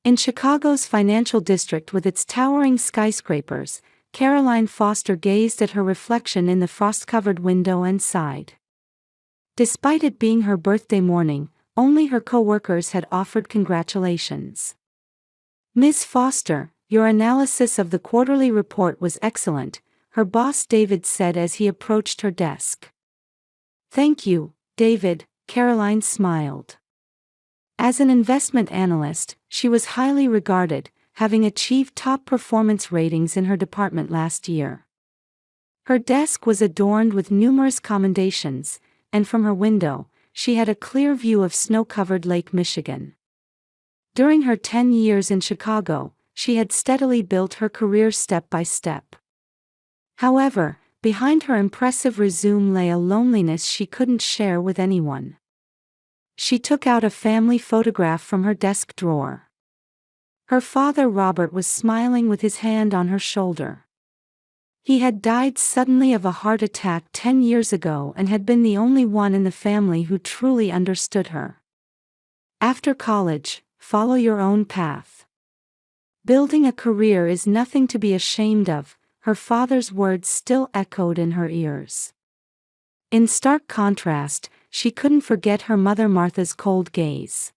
In Chicago's financial district with its towering skyscrapers, Caroline Foster gazed at her reflection in the frost-covered window and sighed. Despite it being her birthday morning, only her co-workers had offered congratulations. "Ms. Foster, your analysis of the quarterly report was excellent," her boss David said as he approached her desk. "Thank you, David," Caroline smiled. As an investment analyst, she was highly regarded, having achieved top performance ratings in her department last year. Her desk was adorned with numerous commendations, and from her window, she had a clear view of snow-covered Lake Michigan. During her 10 years in Chicago, she had steadily built her career step by step. However, behind her impressive resume lay a loneliness she couldn't share with anyone. She took out a family photograph from her desk drawer. Her father Robert was smiling with his hand on her shoulder. He had died suddenly of a heart attack 10 years ago and had been the only one in the family who truly understood her. "After college, follow your own path. Building a career is nothing to be ashamed of," her father's words still echoed in her ears. In stark contrast, she couldn't forget her mother Martha's cold gaze.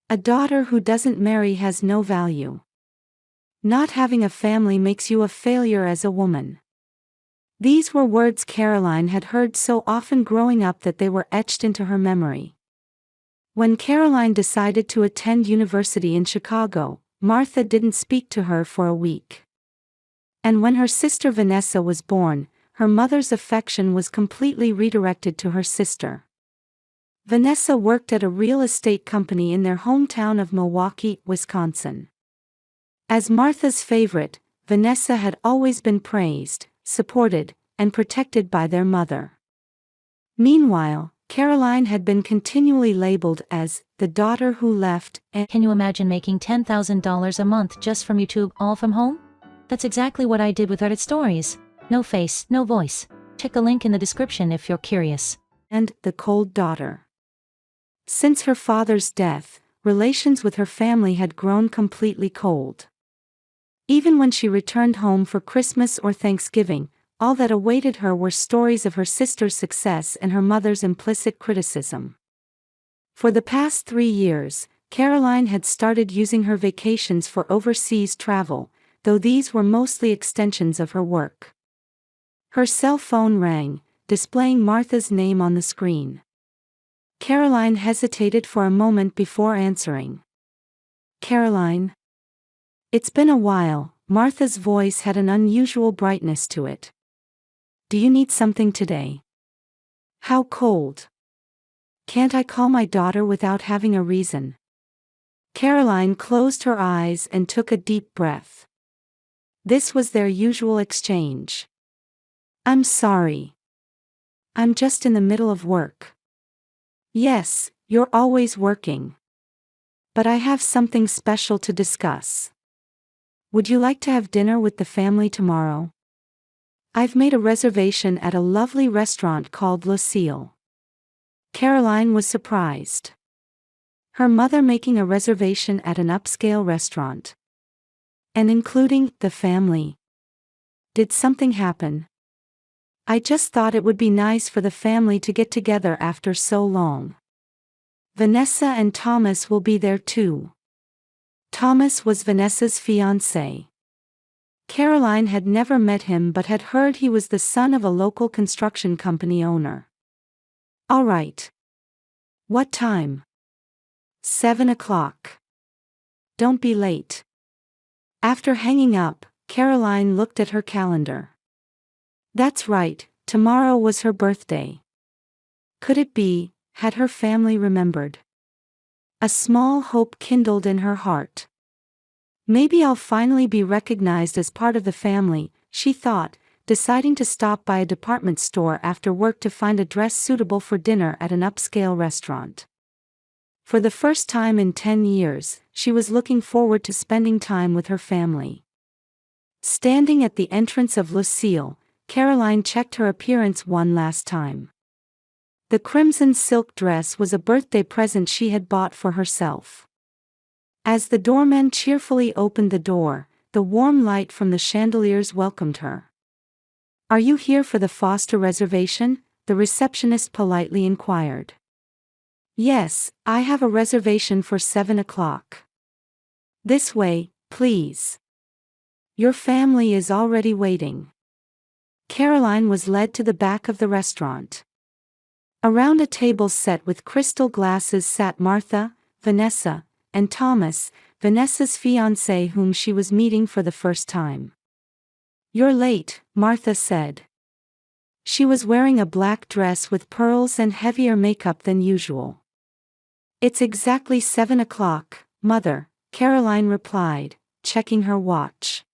"A daughter who doesn't marry has no value. Not having a family makes you a failure as a woman." These were words Caroline had heard so often growing up that they were etched into her memory. When Caroline decided to attend university in Chicago, Martha didn't speak to her for a week. And when her sister Vanessa was born, her mother's affection was completely redirected to her sister. Vanessa worked at a real estate company in their hometown of Milwaukee, Wisconsin. As Martha's favorite, Vanessa had always been praised, supported, and protected by their mother. Meanwhile, Caroline had been continually labeled as the daughter who left. And can you imagine making $10,000 a month just from YouTube, all from home? That's exactly what I did with Reddit stories. No face, no voice. Check the link in the description if you're curious. And the cold daughter. Since her father's death, relations with her family had grown completely cold. Even when she returned home for Christmas or Thanksgiving, all that awaited her were stories of her sister's success and her mother's implicit criticism. For the past 3 years, Caroline had started using her vacations for overseas travel, though these were mostly extensions of her work. Her cell phone rang, displaying Martha's name on the screen. Caroline hesitated for a moment before answering. "Caroline?" "It's been a while." Martha's voice had an unusual brightness to it. "Do you need something today?" "How cold." "Can't I call my daughter without having a reason?" Caroline closed her eyes and took a deep breath. This was their usual exchange. "I'm sorry. I'm just in the middle of work." "Yes, you're always working. But I have something special to discuss. Would you like to have dinner with the family tomorrow? I've made a reservation at a lovely restaurant called Lucille." Caroline was surprised. Her mother making a reservation at an upscale restaurant. And including the family. Did something happen? "I just thought it would be nice for the family to get together after so long. Vanessa and Thomas will be there too." Thomas was Vanessa's fiancé. Caroline had never met him but had heard he was the son of a local construction company owner. "All right. What time?" 7 o'clock. "Don't be late." After hanging up, Caroline looked at her calendar. That's right, tomorrow was her birthday. Could it be, had her family remembered? A small hope kindled in her heart. "Maybe I'll finally be recognized as part of the family," she thought, deciding to stop by a department store after work to find a dress suitable for dinner at an upscale restaurant. For the first time in 10 years, she was looking forward to spending time with her family. Standing at the entrance of Lucille, Caroline checked her appearance one last time. The crimson silk dress was a birthday present she had bought for herself. As the doorman cheerfully opened the door, the warm light from the chandeliers welcomed her. "Are you here for the Foster reservation?" the receptionist politely inquired. "Yes, I have a reservation for 7 o'clock. This way, please. Your family is already waiting." Caroline was led to the back of the restaurant. Around a table set with crystal glasses sat Martha, Vanessa, and Thomas, Vanessa's fiancé whom she was meeting for the first time. "You're late," Martha said. She was wearing a black dress with pearls and heavier makeup than usual. "It's exactly 7 o'clock, Mother," Caroline replied, checking her watch.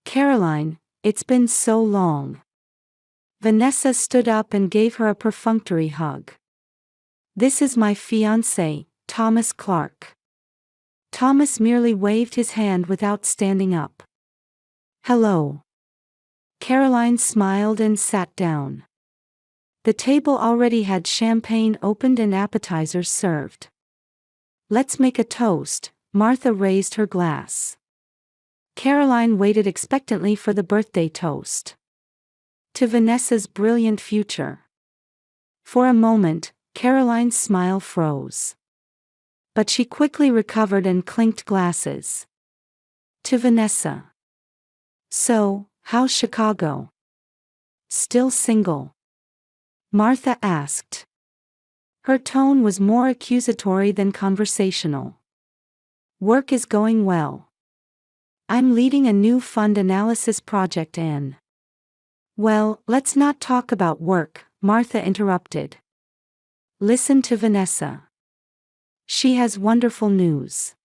"Caroline, it's been so long." Vanessa stood up and gave her a perfunctory hug. "This is my fiancé, Thomas Clark." Thomas merely waved his hand without standing up. "Hello." Caroline smiled and sat down. The table already had champagne opened and appetizers served. "Let's make a toast," Martha raised her glass. Caroline waited expectantly for the birthday toast. "To Vanessa's brilliant future." For a moment, Caroline's smile froze. But she quickly recovered and clinked glasses. "To Vanessa." "So, how's Chicago?" "Still single?" Martha asked. Her tone was more accusatory than conversational. "Work is going well. I'm leading a new fund analysis project and—" "Well, let's not talk about work," Martha interrupted. "Listen to Vanessa. She has wonderful news."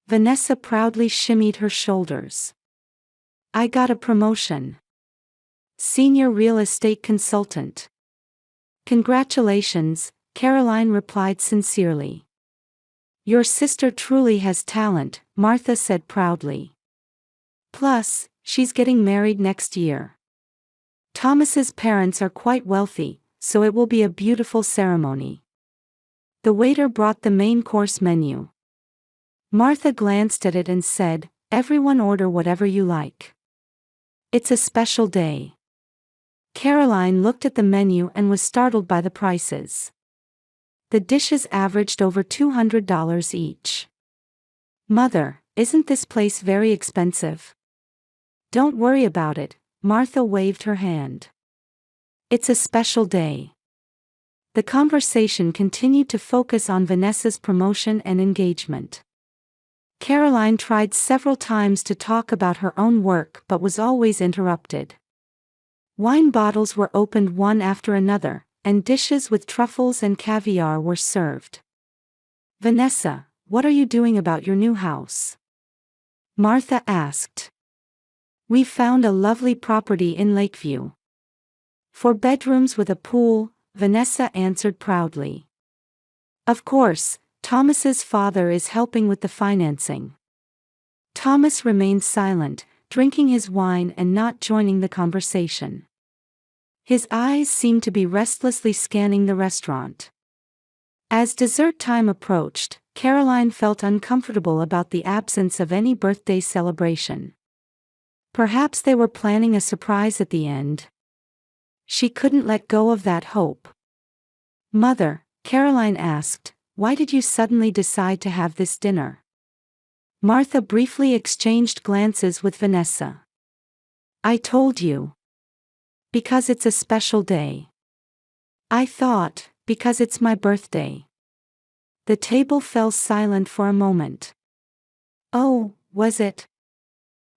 Vanessa proudly shimmied her shoulders. "I got a promotion. Senior real estate consultant." "Congratulations," Caroline replied sincerely. "Your sister truly has talent," Martha said proudly. "Plus, she's getting married next year. Thomas's parents are quite wealthy, so it will be a beautiful ceremony." The waiter brought the main course menu. Martha glanced at it and said, "Everyone order whatever you like. It's a special day." Caroline looked at the menu and was startled by the prices. The dishes averaged over $200 each. "Mother, isn't this place very expensive?" "Don't worry about it," Martha waved her hand. "It's a special day." The conversation continued to focus on Vanessa's promotion and engagement. Caroline tried several times to talk about her own work but was always interrupted. Wine bottles were opened one after another, and dishes with truffles and caviar were served. "Vanessa, what are you doing about your new house?" Martha asked. "We found a lovely property in Lakeview. 4 bedrooms with a pool," Vanessa answered proudly. "Of course, Thomas's father is helping with the financing." Thomas remained silent, drinking his wine and not joining the conversation. His eyes seemed to be restlessly scanning the restaurant. As dessert time approached, Caroline felt uncomfortable about the absence of any birthday celebration. Perhaps they were planning a surprise at the end. She couldn't let go of that hope. "Mother," Caroline asked, "why did you suddenly decide to have this dinner?" Martha briefly exchanged glances with Vanessa. "I told you. Because it's a special day." "I thought, because it's my birthday." The table fell silent for a moment. "Oh, was it?"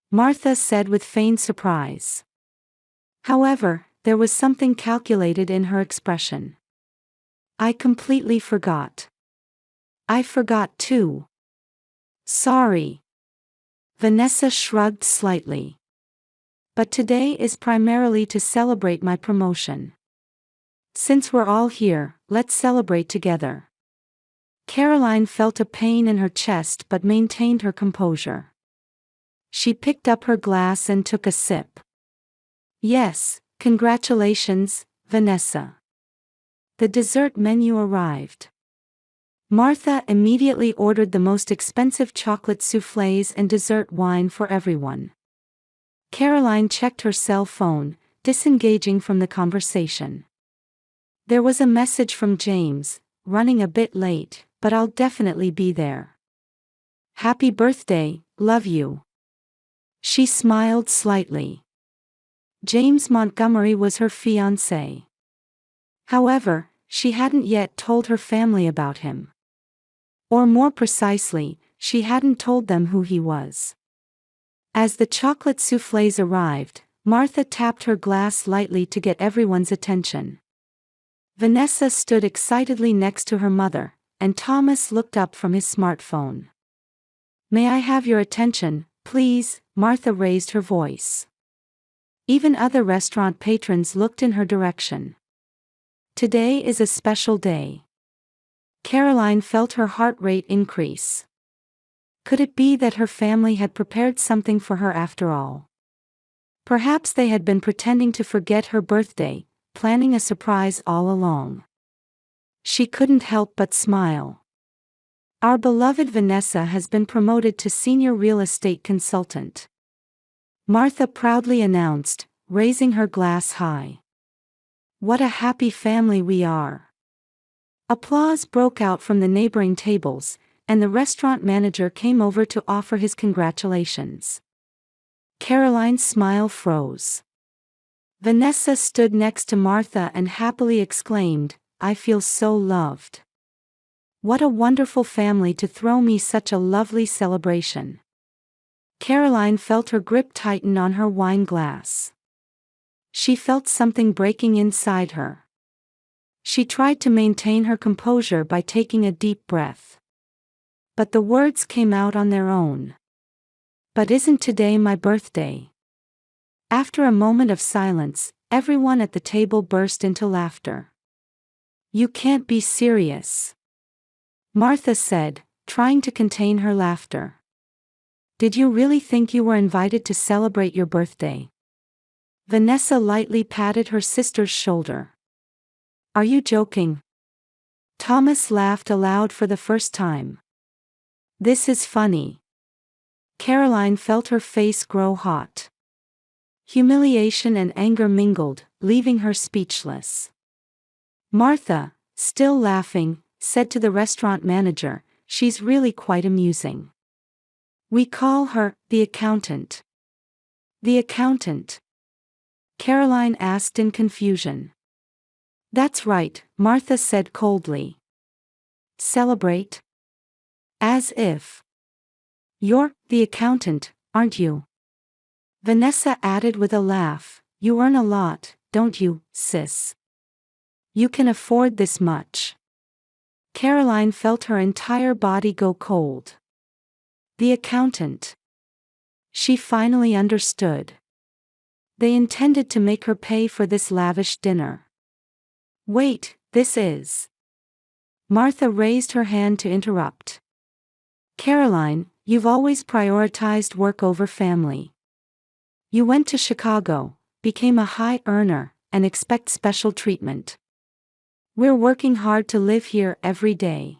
Martha said with feigned surprise. However, there was something calculated in her expression. "I completely forgot." "I forgot too." "Sorry." Vanessa shrugged slightly. "But today is primarily to celebrate my promotion. Since we're all here, let's celebrate together." Caroline felt a pain in her chest but maintained her composure. She picked up her glass and took a sip. "Yes, congratulations, Vanessa." The dessert menu arrived. Martha immediately ordered the most expensive chocolate soufflés and dessert wine for everyone. Caroline checked her cell phone, disengaging from the conversation. There was a message from James, running a bit late, but I'll definitely be there. Happy birthday, love you. She smiled slightly. James Montgomery was her fiancé. However, she hadn't yet told her family about him. Or more precisely, she hadn't told them who he was. As the chocolate soufflés arrived, Martha tapped her glass lightly to get everyone's attention. Vanessa stood excitedly next to her mother, and Thomas looked up from his smartphone. May I have your attention, please? Martha raised her voice. Even other restaurant patrons looked in her direction. Today is a special day. Caroline felt her heart rate increase. Could it be that her family had prepared something for her after all? Perhaps they had been pretending to forget her birthday, planning a surprise all along. She couldn't help but smile. Our beloved Vanessa has been promoted to senior real estate consultant. Martha proudly announced, raising her glass high. What a happy family we are. Applause broke out from the neighboring tables, and the restaurant manager came over to offer his congratulations. Caroline's smile froze. Vanessa stood next to Martha and happily exclaimed, I feel so loved. What a wonderful family to throw me such a lovely celebration. Caroline felt her grip tighten on her wine glass. She felt something breaking inside her. She tried to maintain her composure by taking a deep breath. But the words came out on their own. But isn't today my birthday? After a moment of silence, everyone at the table burst into laughter. You can't be serious, Martha said, trying to contain her laughter. Did you really think you were invited to celebrate your birthday? Vanessa lightly patted her sister's shoulder. Are you joking? Thomas laughed aloud for the first time. This is funny. Caroline felt her face grow hot. Humiliation and anger mingled, leaving her speechless. Martha, still laughing, said to the restaurant manager, she's really quite amusing. We call her, the accountant. The accountant? Caroline asked in confusion. That's right, Martha said coldly. Celebrate? As if. You're the accountant, aren't you? Vanessa added with a laugh, you earn a lot, don't you, sis? You can afford this much. Caroline felt her entire body go cold. The accountant. She finally understood. They intended to make her pay for this lavish dinner. Wait, this is. Martha raised her hand to interrupt. Caroline, you've always prioritized work over family. You went to Chicago, became a high earner, and expect special treatment. We're working hard to live here every day.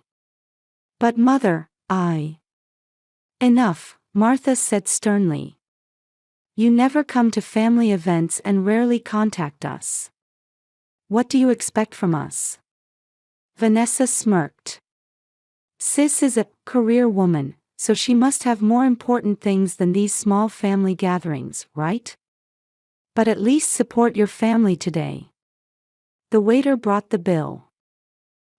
But mother, Enough, Martha said sternly. You never come to family events and rarely contact us. What do you expect from us? Vanessa smirked. Sis is a career woman, so she must have more important things than these small family gatherings, right? But at least support your family today. The waiter brought the bill.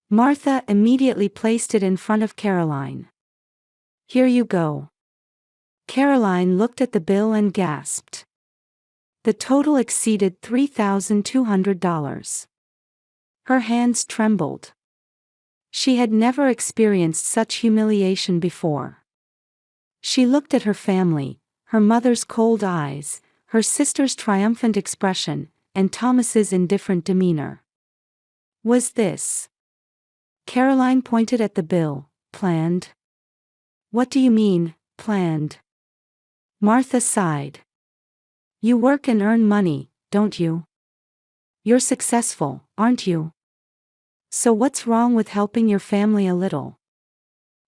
Martha immediately placed it in front of Caroline. Here you go. Caroline looked at the bill and gasped. The total exceeded $3,200. Her hands trembled. She had never experienced such humiliation before. She looked at her family, her mother's cold eyes, her sister's triumphant expression, and Thomas's indifferent demeanor. Was this? Caroline pointed at the bill. Planned? What do you mean, planned? Martha sighed. You work and earn money, don't you? You're successful, aren't you? So what's wrong with helping your family a little?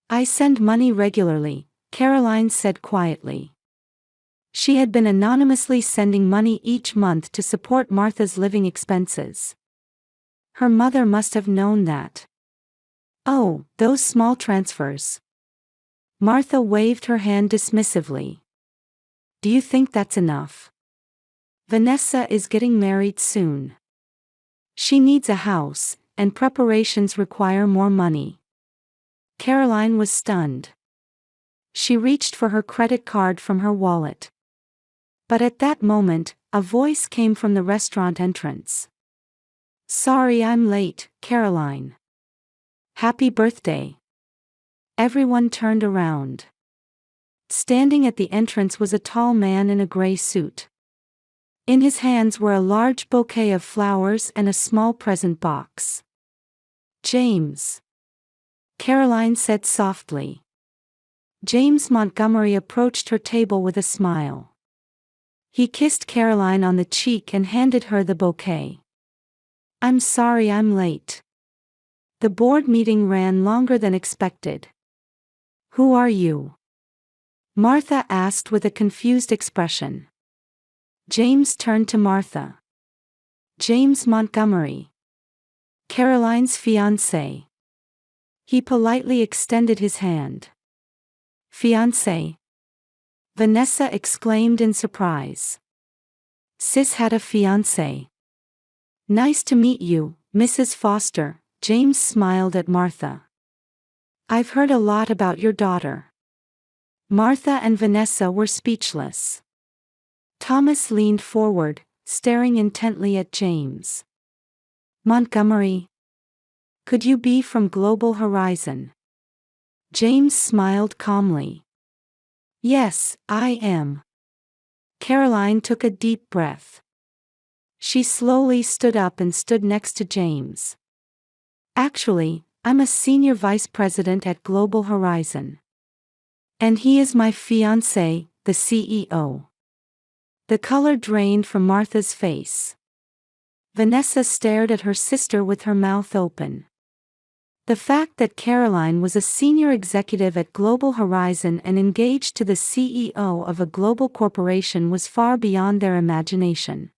I send money regularly, Caroline said quietly. She had been anonymously sending money each month to support Martha's living expenses. Her mother must have known that. Oh, those small transfers. Martha waved her hand dismissively. Do you think that's enough? Vanessa is getting married soon. She needs a house, and preparations require more money. Caroline was stunned. She reached for her credit card from her wallet. But at that moment, a voice came from the restaurant entrance. Sorry I'm late, Caroline. Happy birthday. Everyone turned around. Standing at the entrance was a tall man in a gray suit. In his hands were a large bouquet of flowers and a small present box. James. Caroline said softly. James Montgomery approached her table with a smile. He kissed Caroline on the cheek and handed her the bouquet. I'm sorry I'm late. The board meeting ran longer than expected. Who are you? Martha asked with a confused expression. James turned to Martha. James Montgomery. Caroline's fiancé. He politely extended his hand. Fiancé? Vanessa exclaimed in surprise. Sis had a fiancé. Nice to meet you, Mrs. Foster, James smiled at Martha. I've heard a lot about your daughter. Martha and Vanessa were speechless. Thomas leaned forward, staring intently at James. Montgomery? Could you be from Global Horizon? James smiled calmly. Yes, I am. Caroline took a deep breath. She slowly stood up and stood next to James. Actually, I'm a senior vice president at Global Horizon. And he is my fiancé, the CEO. The color drained from Martha's face. Vanessa stared at her sister with her mouth open. The fact that Caroline was a senior executive at Global Horizon and engaged to the CEO of a global corporation was far beyond their imagination.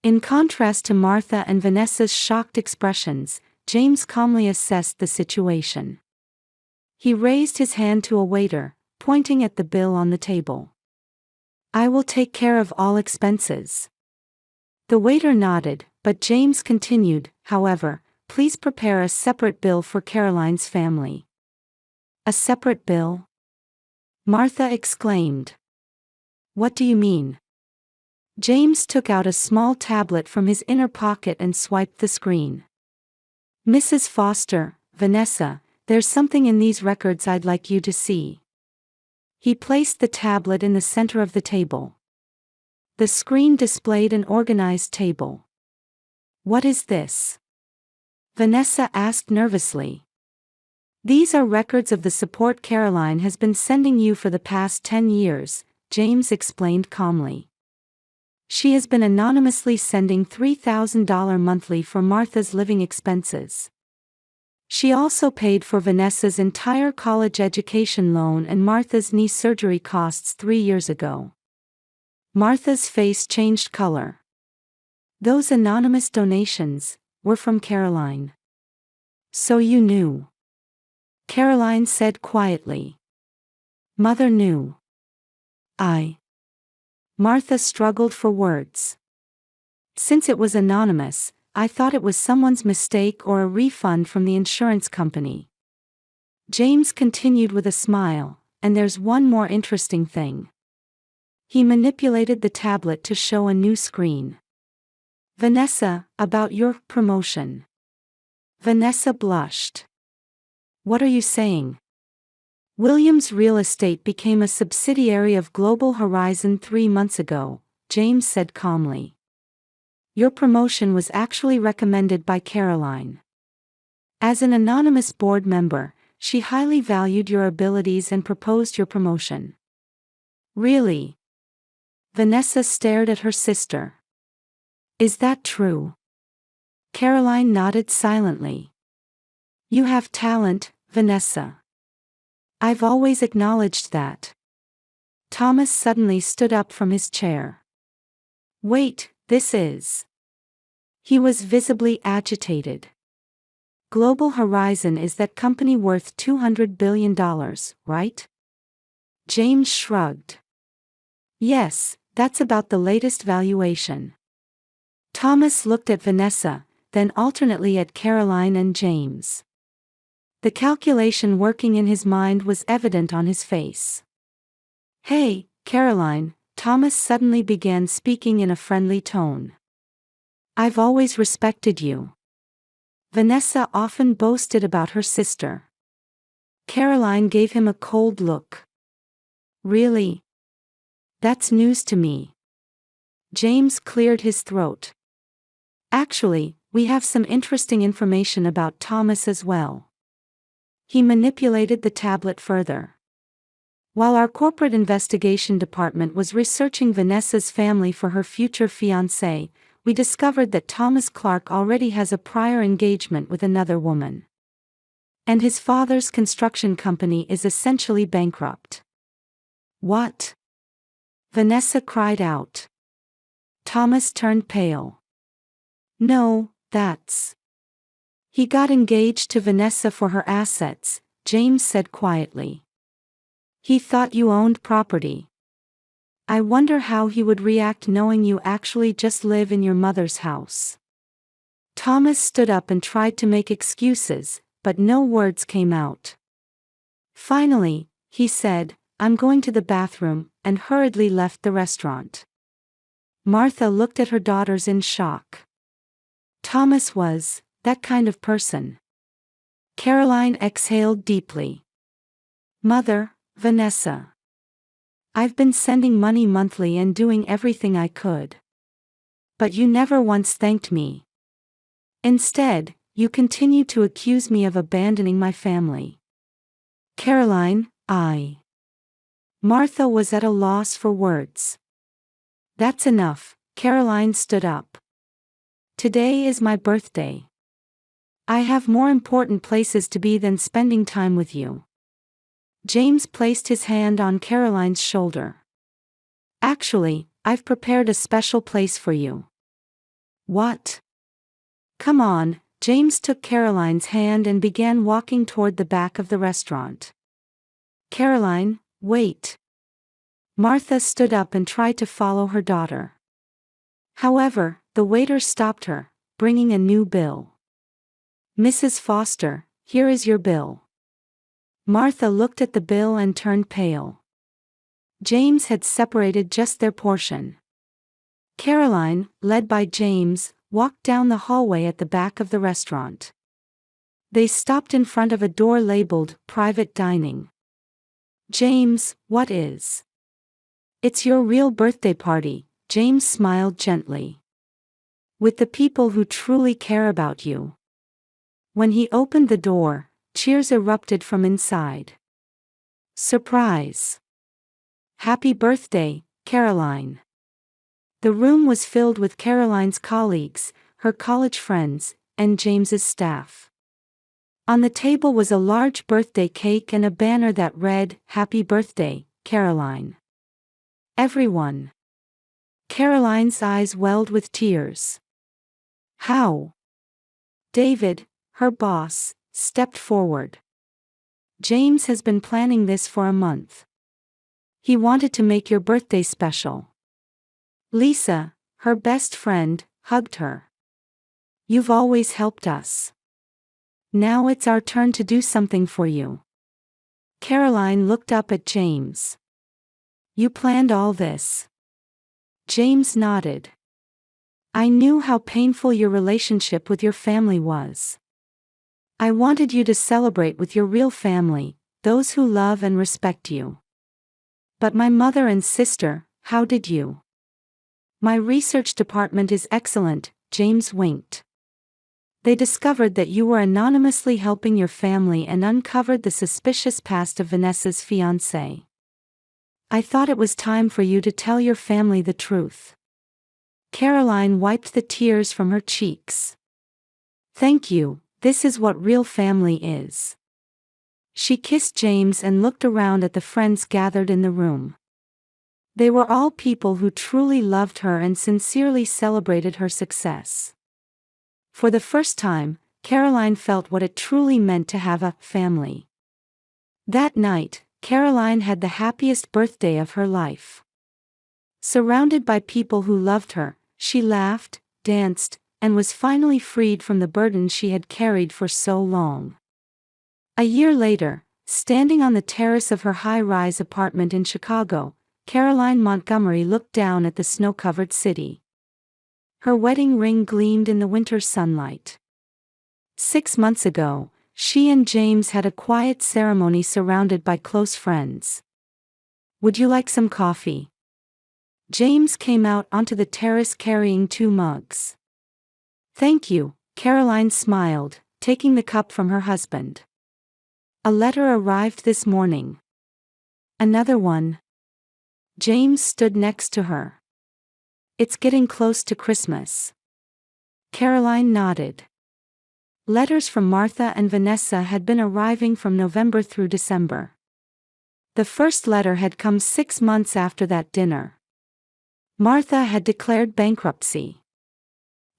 In contrast to Martha and Vanessa's shocked expressions, James calmly assessed the situation. He raised his hand to a waiter, pointing at the bill on the table. I will take care of all expenses. The waiter nodded, but James continued, however, please prepare a separate bill for Caroline's family. A separate bill? Martha exclaimed. What do you mean? James took out a small tablet from his inner pocket and swiped the screen. Mrs. Foster, Vanessa, there's something in these records I'd like you to see. He placed the tablet in the center of the table. The screen displayed an organized table. What is this? Vanessa asked nervously. These are records of the support Caroline has been sending you for the past 10 years, James explained calmly. She has been anonymously sending $3,000 monthly for Martha's living expenses. She also paid for Vanessa's entire college education loan and Martha's knee surgery costs 3 years ago. Martha's face changed color. Those anonymous donations were from Caroline. So you knew? Caroline said quietly. Mother knew. Martha struggled for words. Since it was anonymous, I thought it was someone's mistake or a refund from the insurance company. James continued with a smile, and there's one more interesting thing. He manipulated the tablet to show a new screen. Vanessa, about your promotion. Vanessa blushed. What are you saying? Williams Real Estate became a subsidiary of Global Horizon 3 months ago, James said calmly. Your promotion was actually recommended by Caroline. As an anonymous board member, she highly valued your abilities and proposed your promotion. Really? Vanessa stared at her sister. Is that true? Caroline nodded silently. You have talent, Vanessa. I've always acknowledged that. Thomas suddenly stood up from his chair. Wait, this is. He was visibly agitated. Global Horizon is that company worth $200 billion, right? James shrugged. Yes, that's about the latest valuation. Thomas looked at Vanessa, then alternately at Caroline and James. The calculation working in his mind was evident on his face. Hey, Caroline, Thomas suddenly began speaking in a friendly tone. I've always respected you. Vanessa often boasted about her sister. Caroline gave him a cold look. Really? That's news to me. James cleared his throat. Actually, we have some interesting information about Thomas as well. He manipulated the tablet further. While our corporate investigation department was researching Vanessa's family for her future fiancé, we discovered that Thomas Clark already has a prior engagement with another woman. And his father's construction company is essentially bankrupt. What? Vanessa cried out. Thomas turned pale. No, that's. He got engaged to Vanessa for her assets, James said quietly. He thought you owned property. I wonder how he would react knowing you actually just live in your mother's house. Thomas stood up and tried to make excuses, but no words came out. Finally, he said, I'm going to the bathroom, and hurriedly left the restaurant. Martha looked at her daughters in shock. Thomas was that kind of person. Caroline exhaled deeply. Mother, Vanessa. I've been sending money monthly and doing everything I could. But you never once thanked me. Instead, you continue to accuse me of abandoning my family. Caroline, Martha was at a loss for words. That's enough, Caroline stood up. Today is my birthday. I have more important places to be than spending time with you. James placed his hand on Caroline's shoulder. Actually, I've prepared a special place for you. What? Come on, James took Caroline's hand and began walking toward the back of the restaurant. Caroline, wait. Martha stood up and tried to follow her daughter. However, the waiter stopped her, bringing a new bill. Mrs. Foster, here is your bill. Martha looked at the bill and turned pale. James had separated just their portion. Caroline, led by James, walked down the hallway at the back of the restaurant. They stopped in front of a door labeled Private Dining. James, what is? It's your real birthday party, James smiled gently. With the people who truly care about you. When he opened the door, cheers erupted from inside. Surprise! Happy birthday, Caroline. The room was filled with Caroline's colleagues, her college friends, and James's staff. On the table was a large birthday cake and a banner that read, Happy Birthday, Caroline. Everyone. Caroline's eyes welled with tears. How? David, her boss, stepped forward. James has been planning this for a month. He wanted to make your birthday special. Lisa, her best friend, hugged her. You've always helped us. Now it's our turn to do something for you. Caroline looked up at James. You planned all this. James nodded. I knew how painful your relationship with your family was. I wanted you to celebrate with your real family, those who love and respect you. But my mother and sister, how did you? My research department is excellent, James winked. They discovered that you were anonymously helping your family and uncovered the suspicious past of Vanessa's fiancé. I thought it was time for you to tell your family the truth. Caroline wiped the tears from her cheeks. Thank you, this is what real family is. She kissed James and looked around at the friends gathered in the room. They were all people who truly loved her and sincerely celebrated her success. For the first time, Caroline felt what it truly meant to have a family. That night, Caroline had the happiest birthday of her life. Surrounded by people who loved her, she laughed, danced, and was finally freed from the burden she had carried for so long. A year later, standing on the terrace of her high-rise apartment in Chicago, Caroline Montgomery looked down at the snow-covered city. Her wedding ring gleamed in the winter sunlight. 6 months ago, she and James had a quiet ceremony surrounded by close friends. "Would you like some coffee?" James came out onto the terrace carrying 2 mugs. "Thank you," Caroline smiled, taking the cup from her husband. "A letter arrived this morning." "Another one?" James stood next to her. "It's getting close to Christmas." Caroline nodded. Letters from Martha and Vanessa had been arriving from November through December. The first letter had come 6 months after that dinner. Martha had declared bankruptcy.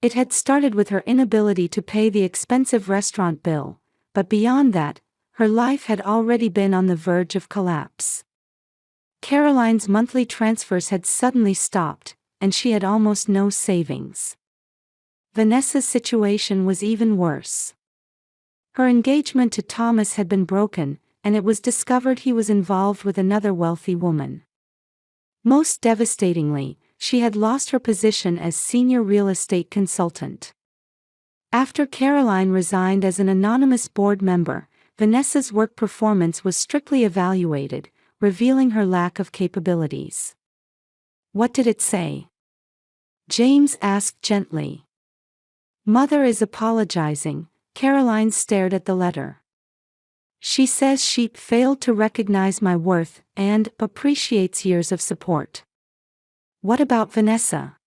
It had started with her inability to pay the expensive restaurant bill, but beyond that, her life had already been on the verge of collapse. Caroline's monthly transfers had suddenly stopped, and she had almost no savings. Vanessa's situation was even worse. Her engagement to Thomas had been broken, and it was discovered he was involved with another wealthy woman. Most devastatingly, she had lost her position as senior real estate consultant. After Caroline resigned as an anonymous board member, Vanessa's work performance was strictly evaluated, revealing her lack of capabilities. "What did it say?" James asked gently. "Mother is apologizing." Caroline stared at the letter. "She says she failed to recognize my worth and appreciates years of support." "What about Vanessa?"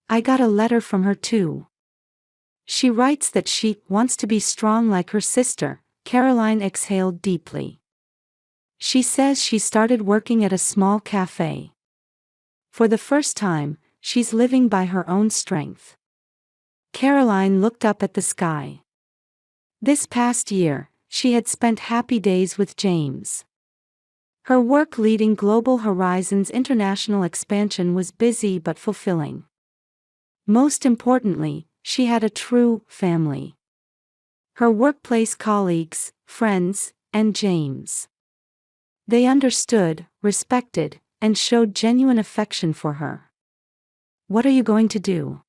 "I got a letter from her too. She writes that she wants to be strong like her sister." Caroline exhaled deeply. "She says she started working at a small cafe. For the first time, she's living by her own strength." Caroline looked up at the sky. This past year, she had spent happy days with James. Her work leading Global Horizons' international expansion was busy but fulfilling. Most importantly, she had a true family. Her workplace colleagues, friends, and James. They understood, respected, and showed genuine affection for her. "What are you going to do?"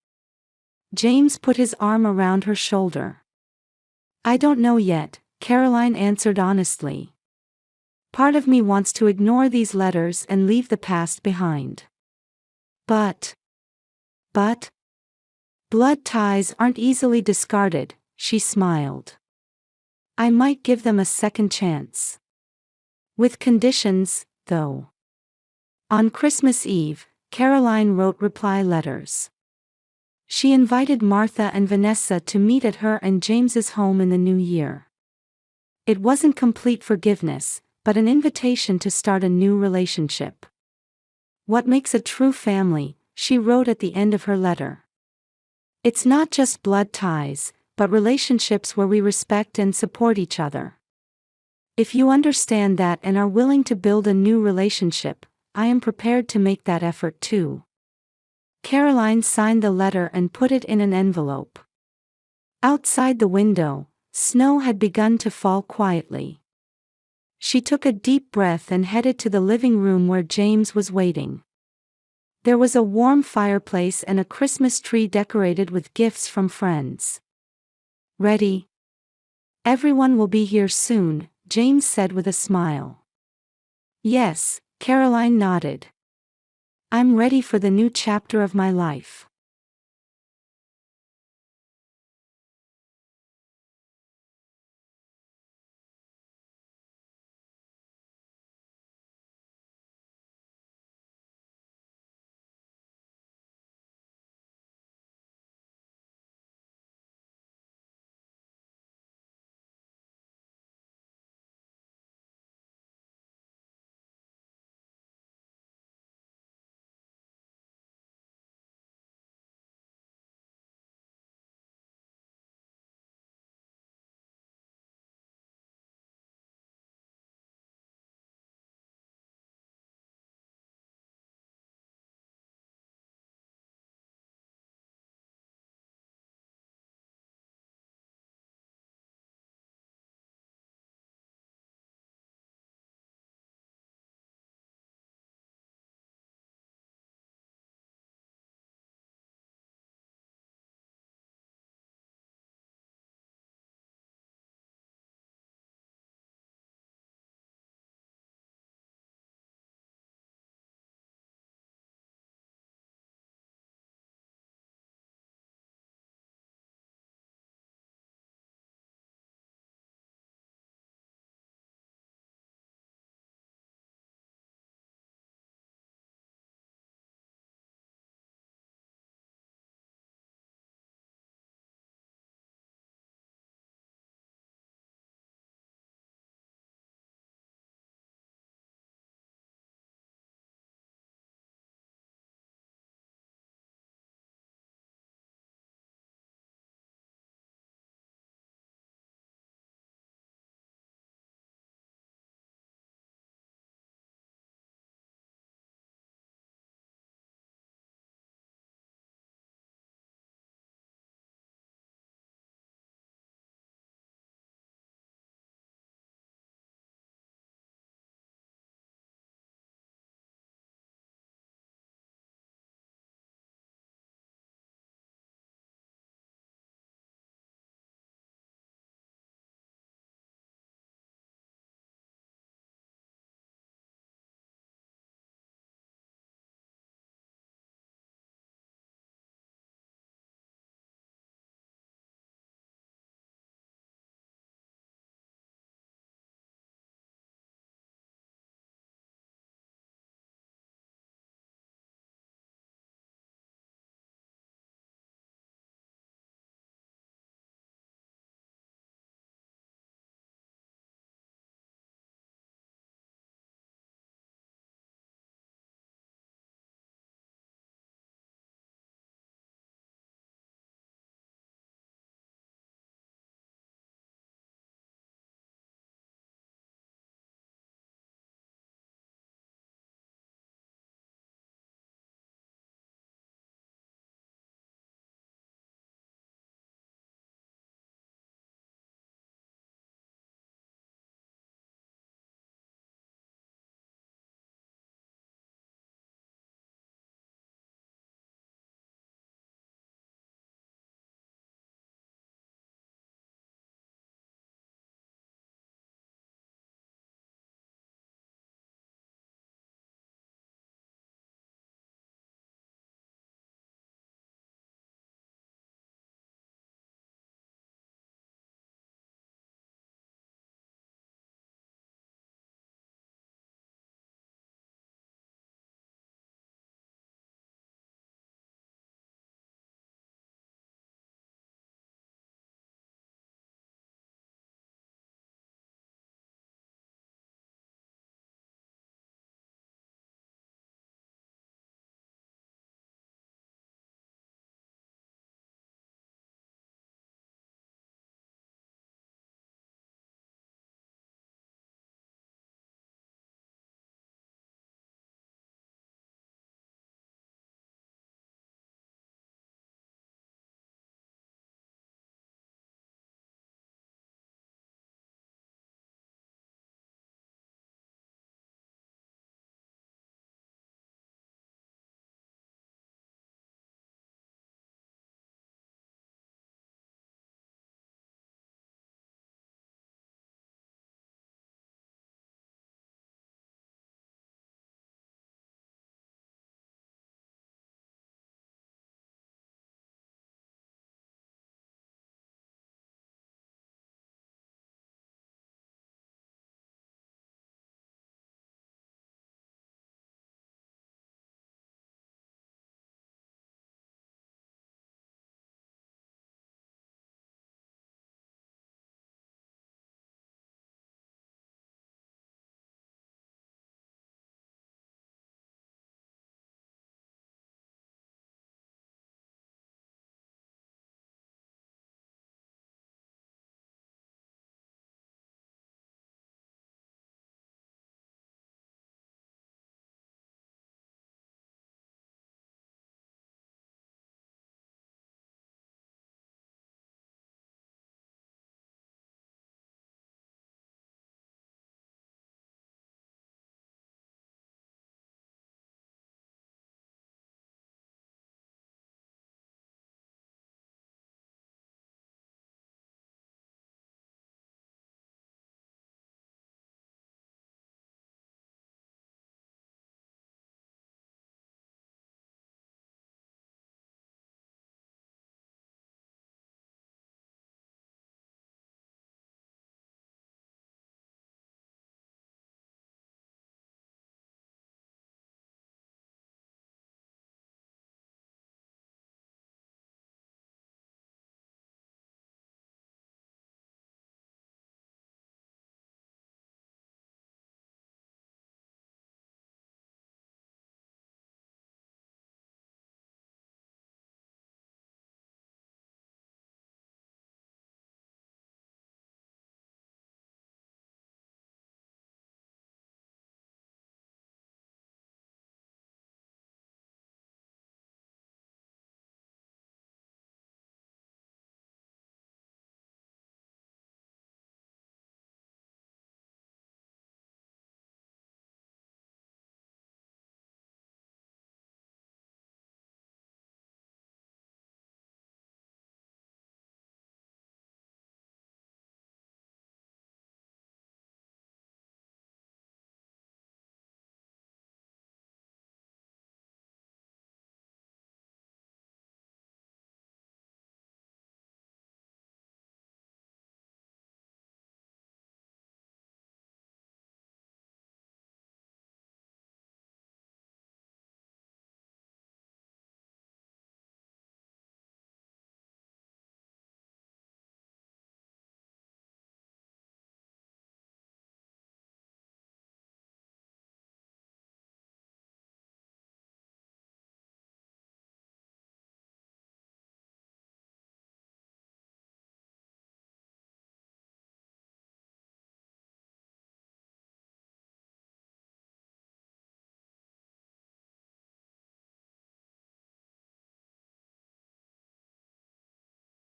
James put his arm around her shoulder. "I don't know yet," Caroline answered honestly. "Part of me wants to ignore these letters and leave the past behind. But blood ties aren't easily discarded," she smiled. "I might give them a second chance. With conditions, though." On Christmas Eve, Caroline wrote reply letters. She invited Martha and Vanessa to meet at her and James's home in the new year. It wasn't complete forgiveness, but an invitation to start a new relationship. "What makes a true family," she wrote at the end of her letter. "It's not just blood ties, but relationships where we respect and support each other. If you understand that and are willing to build a new relationship, I am prepared to make that effort too." Caroline signed the letter and put it in an envelope. Outside the window, snow had begun to fall quietly. She took a deep breath and headed to the living room where James was waiting. There was a warm fireplace and a Christmas tree decorated with gifts from friends. "Ready?" "Everyone will be here soon," James said with a smile. "Yes," Caroline nodded. "I'm ready for the new chapter of my life."